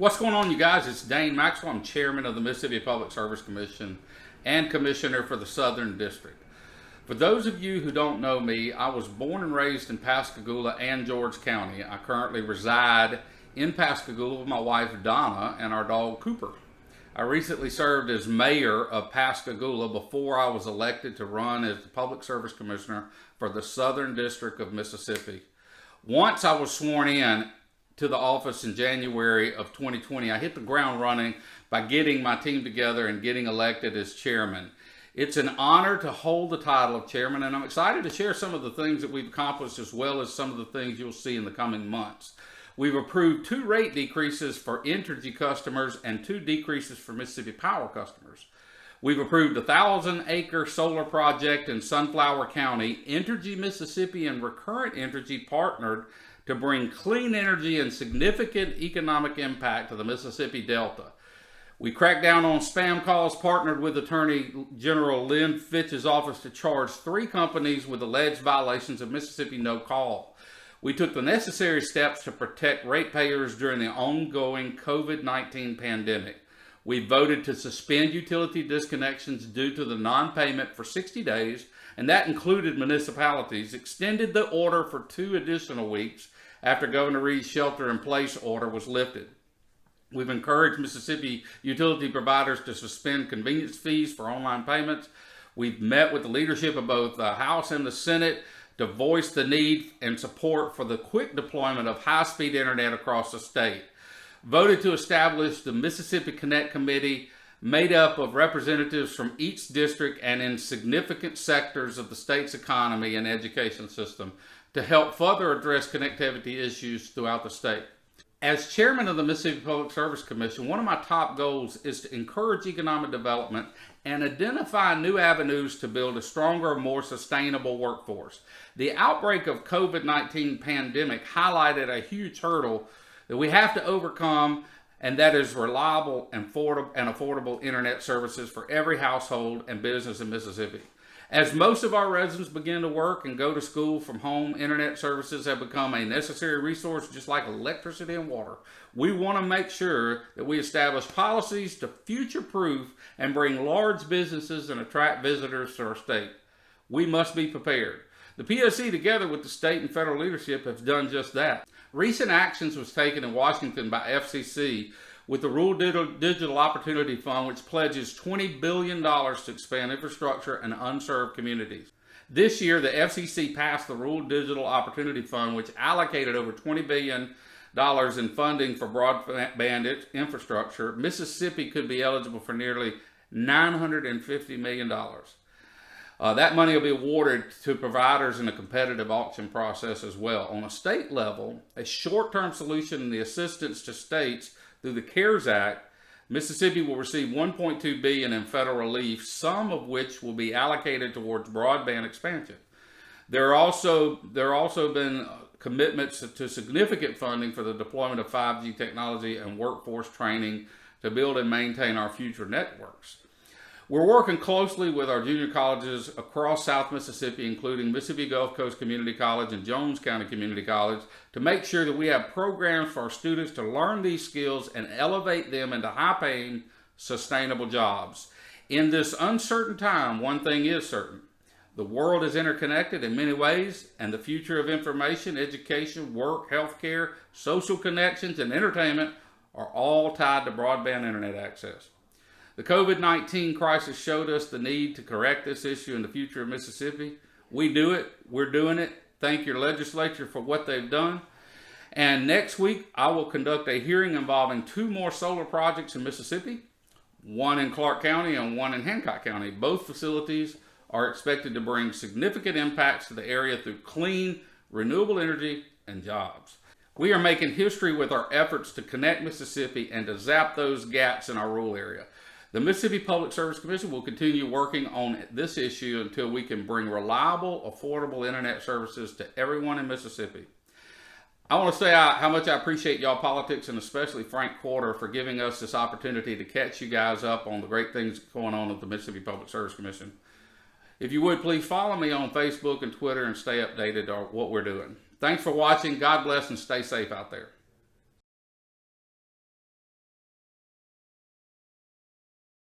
What's going on, you guys? It's Dane Maxwell. I'm chairman of the Mississippi Public Service Commission and commissioner for the Southern District. For those of you who don't know me, I was born and raised in Pascagoula and George County. I currently reside in Pascagoula with my wife Donna and our dog Cooper. I recently served as mayor of Pascagoula before I was elected to run as the Public Service Commissioner for the Southern District of Mississippi. Once I was sworn in to the office in January of 2020, I hit the ground running by getting my team together and getting elected as chairman. It's an honor to hold the title of chairman, and I'm excited to share some of the things that we've accomplished as well as some of the things you'll see in the coming months. We've approved 2 rate decreases for Entergy customers and 2 decreases for Mississippi Power customers. We've approved a 1,000-acre solar project in Sunflower County. Entergy Mississippi and Recurrent Energy partnered to bring clean energy and significant economic impact to the Mississippi Delta. We cracked down on spam calls, partnered with Attorney General Lynn Fitch's office to charge 3 companies with alleged violations of Mississippi No Call. We took the necessary steps to protect ratepayers during the ongoing COVID-19 pandemic. We voted to suspend utility disconnections due to the non-payment for 60 days, and that included municipalities, extended the order for 2 additional weeks after Governor Reed's shelter-in-place order was lifted. We've encouraged Mississippi utility providers to suspend convenience fees for online payments. We've met with the leadership of both the House and the Senate to voice the need and support for the quick deployment of high-speed internet across the state. Voted to establish the Mississippi Connect Committee made up of representatives from each district and in significant sectors of the state's economy and education system to help further address connectivity issues throughout the state. As chairman of the Mississippi Public Service Commission, one of my top goals is to encourage economic development and identify new avenues to build a stronger, more sustainable workforce. The outbreak of COVID-19 pandemic highlighted a huge hurdle that we have to overcome, and that is reliable and affordable internet services for every household and business in Mississippi. As most of our residents begin to work and go to school from home, internet services have become a necessary resource just like electricity and water. We want to make sure that we establish policies to future-proof and bring large businesses and attract visitors to our state. We must be prepared. The PSC, together with the state and federal leadership, have done just that. Recent actions was taken in Washington by FCC with the Rural Digital Opportunity Fund, which pledges $20 billion to expand infrastructure in unserved communities. This year, the FCC passed the Rural Digital Opportunity Fund, which allocated over $20 billion in funding for broadband infrastructure. Mississippi could be eligible for nearly $950 million. That money will be awarded to providers in a competitive auction process as well. On a state level, a short-term solution in the assistance to states through the CARES Act, Mississippi will receive $1.2 billion in federal relief, some of which will be allocated towards broadband expansion. There are also been commitments to significant funding for the deployment of 5G technology and workforce training to build and maintain our future networks. We're working closely with our junior colleges across South Mississippi, including Mississippi Gulf Coast Community College and Jones County Community College, to make sure that we have programs for our students to learn these skills and elevate them into high-paying, sustainable jobs. In this uncertain time, one thing is certain. The world is interconnected in many ways, and the future of information, education, work, healthcare, social connections, and entertainment are all tied to broadband internet access. The COVID-19 crisis showed us the need to correct this issue in the future of Mississippi. We do it. We're doing it. Thank your legislature for what they've done. And next week, I will conduct a hearing involving 2 more solar projects in Mississippi, one in Clark County and one in Hancock County. Both facilities are expected to bring significant impacts to the area through clean, renewable energy and jobs. We are making history with our efforts to connect Mississippi and to zap those gaps in our rural area. The Mississippi Public Service Commission will continue working on this issue until we can bring reliable, affordable internet services to everyone in Mississippi. I want to say how much I appreciate y'all politics, and especially Frank Quarter, for giving us this opportunity to catch you guys up on the great things going on at the Mississippi Public Service Commission. If you would, please follow me on Facebook and Twitter and stay updated on what we're doing. Thanks for watching. God bless and stay safe out there.